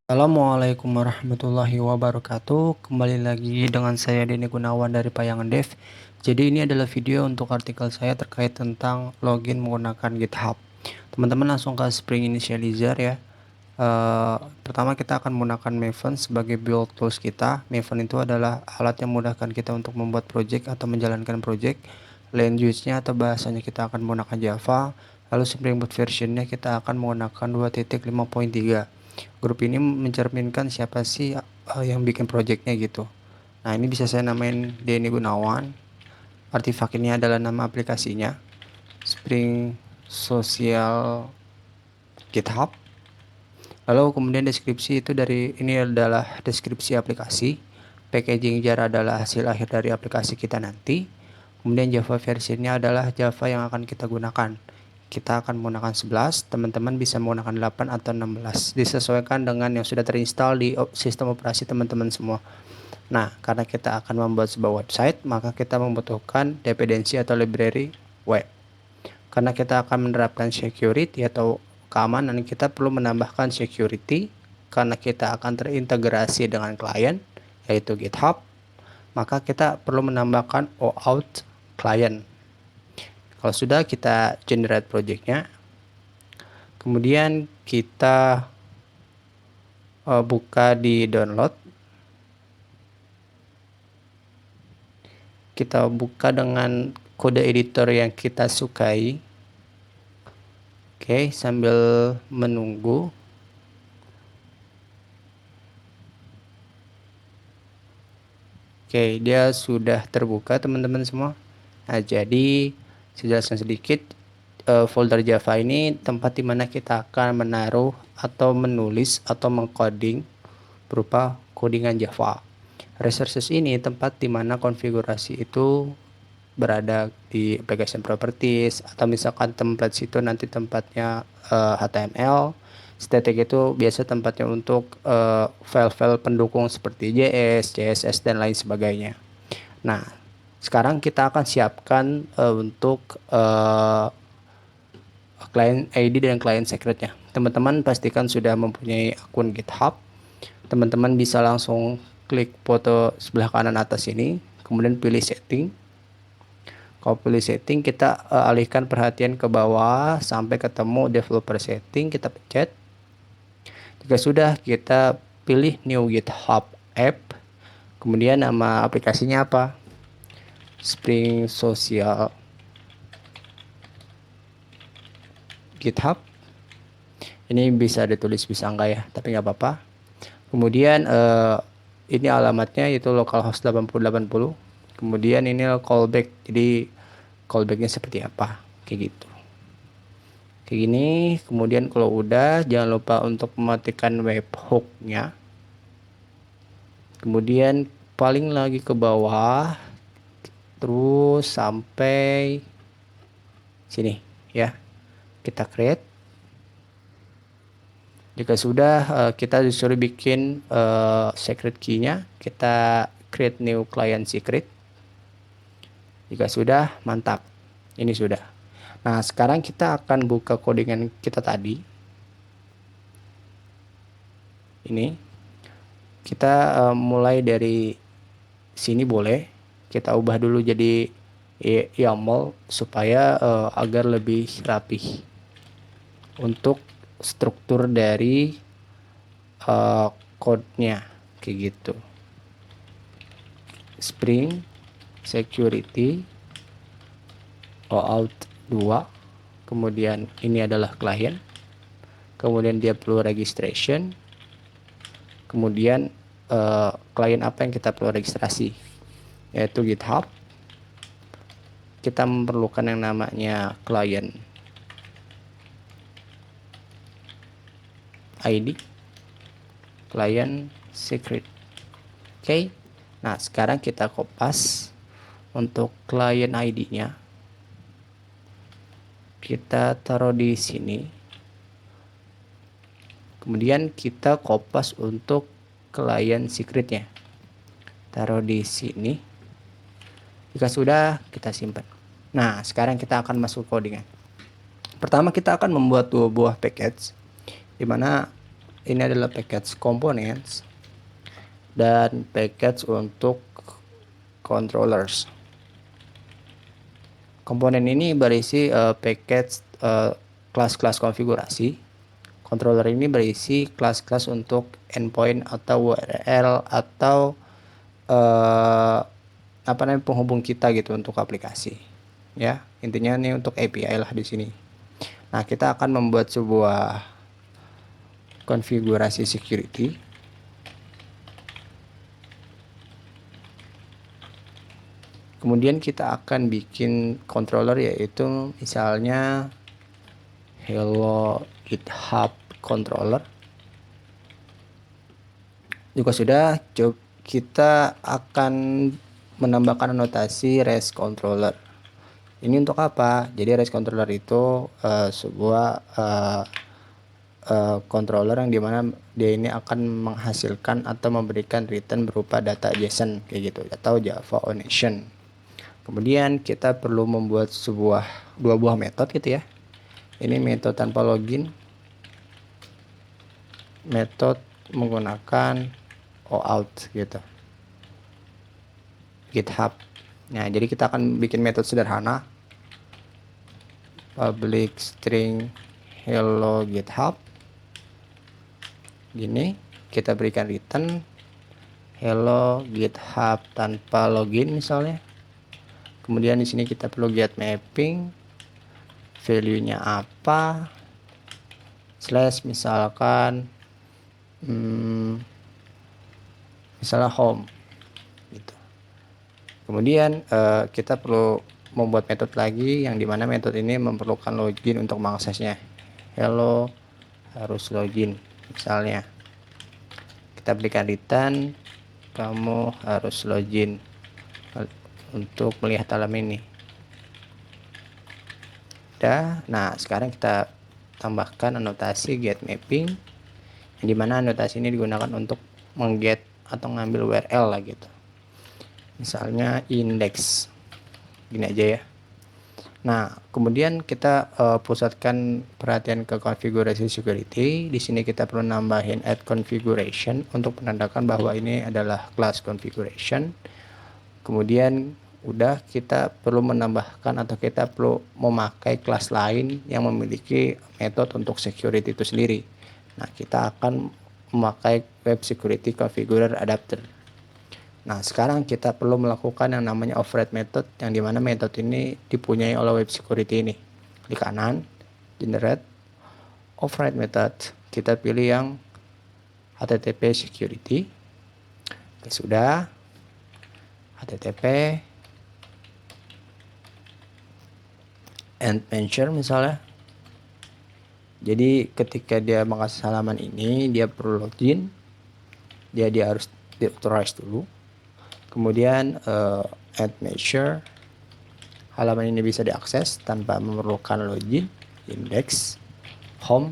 Assalamualaikum warahmatullahi wabarakatuh. Kembali lagi dengan saya Denny Gunawan dari Payangan Dev. Jadi ini adalah video untuk artikel saya terkait tentang login menggunakan GitHub. Teman-teman langsung ke Spring Initializer ya. Pertama kita akan menggunakan Maven sebagai build tools kita. Maven itu adalah alat yang memudahkan kita untuk membuat project atau menjalankan project. Language-nya atau bahasanya kita akan menggunakan Java. Lalu Spring Boot versionnya kita akan menggunakan 2.5.3. Grup ini mencerminkan siapa sih yang bikin projectnya gitu. Nah ini bisa saya namain Denny Gunawan. Artifak ini adalah nama aplikasinya. Spring Social GitHub. Lalu kemudian deskripsi itu ini adalah deskripsi aplikasi. Packaging jar adalah hasil akhir dari aplikasi kita nanti. Kemudian Java versinya adalah Java yang akan kita gunakan. Kita akan menggunakan 11, teman-teman bisa menggunakan 8 atau 16. Disesuaikan dengan yang sudah terinstall di sistem operasi teman-teman semua. Nah, karena kita akan membuat sebuah website, maka kita membutuhkan dependensi atau library web. Karena kita akan menerapkan security atau keamanan, kita perlu menambahkan security karena kita akan terintegrasi dengan klien yaitu GitHub, maka kita perlu menambahkan OAuth client. Kalau sudah, kita generate projectnya, kemudian kita buka di download, kita buka dengan kode editor yang kita sukai. Oke, sambil menunggu. Oke, dia sudah terbuka teman-teman semua. Nah, jadi saya jelaskan sedikit. Folder Java ini tempat dimana kita akan menaruh atau menulis atau mengcoding berupa codingan Java. Resources ini tempat dimana konfigurasi itu berada di application properties, atau misalkan template itu nanti tempatnya HTML. Static itu biasa tempatnya untuk file-file pendukung seperti JS, CSS dan lain sebagainya. Nah, sekarang kita akan siapkan untuk client ID dan client secretnya. Teman-teman pastikan sudah mempunyai akun GitHub. Teman-teman bisa langsung klik foto sebelah kanan atas ini, kemudian pilih setting. Kalau pilih setting, kita alihkan perhatian ke bawah sampai ketemu developer setting, kita pencet. Jika sudah, kita pilih new GitHub app. Kemudian nama aplikasinya apa? Spring Social GitHub. Ini bisa ditulis bisa enggak ya, tapi nggak apa-apa. Kemudian ini alamatnya itu localhost 8080. Kemudian ini callback, jadi callbacknya seperti apa, kayak gitu, kayak gini. Kemudian kalau udah, jangan lupa untuk mematikan webhooknya. Kemudian paling lagi ke bawah terus sampai sini ya, kita create. Jika sudah, kita disuruh bikin secret key-nya, kita create new client secret. Jika sudah, mantap, ini sudah. Nah, sekarang kita akan buka codingan kita tadi. Ini kita mulai dari sini, boleh kita ubah dulu jadi YAML supaya agar lebih rapih untuk struktur dari code-nya, kayak gitu. Spring security OAuth 2, kemudian ini adalah client, kemudian dia perlu registration, kemudian klien apa yang kita perlu registrasi, yaitu GitHub. Kita memerlukan yang namanya client ID, client secret. Oke. Nah, sekarang kita kopas untuk client ID-nya. Kita taruh di sini. Kemudian kita kopas untuk client secretnya, taruh di sini. Jika sudah, kita simpan. Nah, sekarang kita akan masuk codingan. Pertama kita akan membuat dua buah package, dimana ini adalah package components dan package untuk controllers. Komponen ini berisi package kelas-kelas konfigurasi. Controller ini berisi kelas-kelas untuk endpoint atau URL atau penghubung kita gitu untuk aplikasi. Ya, intinya ini untuk API lah di sini. Nah, kita akan membuat sebuah konfigurasi security. Kemudian kita akan bikin controller, yaitu misalnya hello GitHub controller. Juga sudah, kita akan menambahkan anotasi REST controller. Ini untuk apa? Jadi REST controller itu sebuah controller yang dimana dia ini akan menghasilkan atau memberikan return berupa data JSON kayak gitu, atau Java Automation. Kemudian kita perlu membuat dua buah metode gitu ya. Ini metode tanpa login, metode menggunakan OAuth gitu, GitHub. Nah, jadi kita akan bikin metode sederhana, public string hello GitHub. Gini, kita berikan return hello GitHub tanpa login misalnya. Kemudian di sini kita perlu get mapping, value-nya apa, slash misalkan misalnya home gitu. Kemudian kita perlu membuat metode lagi yang dimana metode ini memerlukan login untuk mengaksesnya. Hello harus login misalnya. Kita berikan return kamu harus login untuk melihat halaman ini. Nah, sekarang kita tambahkan anotasi get mapping, yang dimana anotasi ini digunakan untuk mengget atau ngambil URL lah gitu. Misalnya index, gini aja ya. Nah, kemudian kita pusatkan perhatian ke konfigurasi security. Di sini kita perlu nambahin add configuration untuk menandakan bahwa ini adalah class configuration. Kemudian udah, kita perlu menambahkan atau kita perlu memakai kelas lain yang memiliki metode untuk security itu sendiri. Nah, kita akan memakai web security configurer adapter. Nah, sekarang kita perlu melakukan yang namanya override method, yang dimana metode ini dipunyai oleh web security ini. Klik kanan, generate override method, kita pilih yang HTTP security. Oke, sudah, HTTP and measure misalnya. Jadi ketika dia mengakses halaman ini, dia perlu login, dia harus di-authorize dulu. Kemudian add measure, halaman ini bisa diakses tanpa memerlukan login. Index, home,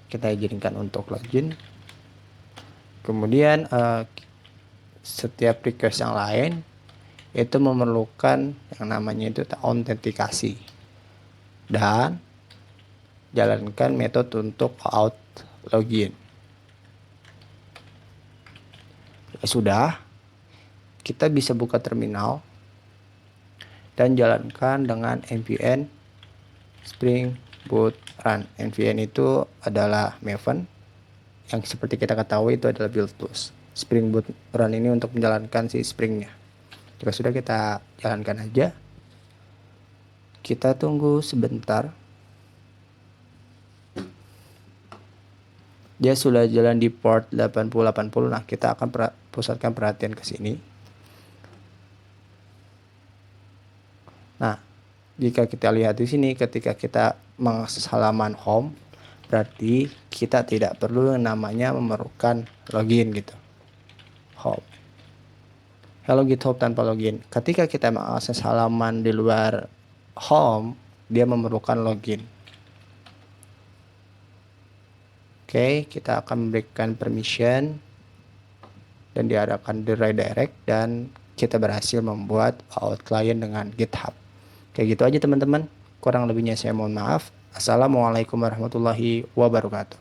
kita izinkan untuk login. Kemudian setiap request yang lain itu memerlukan yang namanya itu autentikasi, dan jalankan metode untuk out login. Sudah, kita bisa buka terminal dan jalankan dengan npm spring boot run. Npm itu adalah Maven yang seperti kita ketahui itu adalah build tools. Spring boot run ini untuk menjalankan si springnya. Jika sudah, kita jalankan aja. Kita tunggu sebentar. Dia sudah jalan di port 8080. Nah, kita akan pusatkan perhatian ke sini. Nah, jika kita lihat di sini, ketika kita mengakses halaman home, berarti kita tidak perlu namanya memerlukan login gitu. Home, hello GitHub tanpa login. Ketika kita mengakses halaman di luar home, dia memerlukan login. Oke, kita akan memberikan permission dan diarahkan di redirect, dan kita berhasil membuat out client dengan GitHub. Kayak gitu aja teman-teman. Kurang lebihnya saya mohon maaf. Assalamualaikum warahmatullahi wabarakatuh.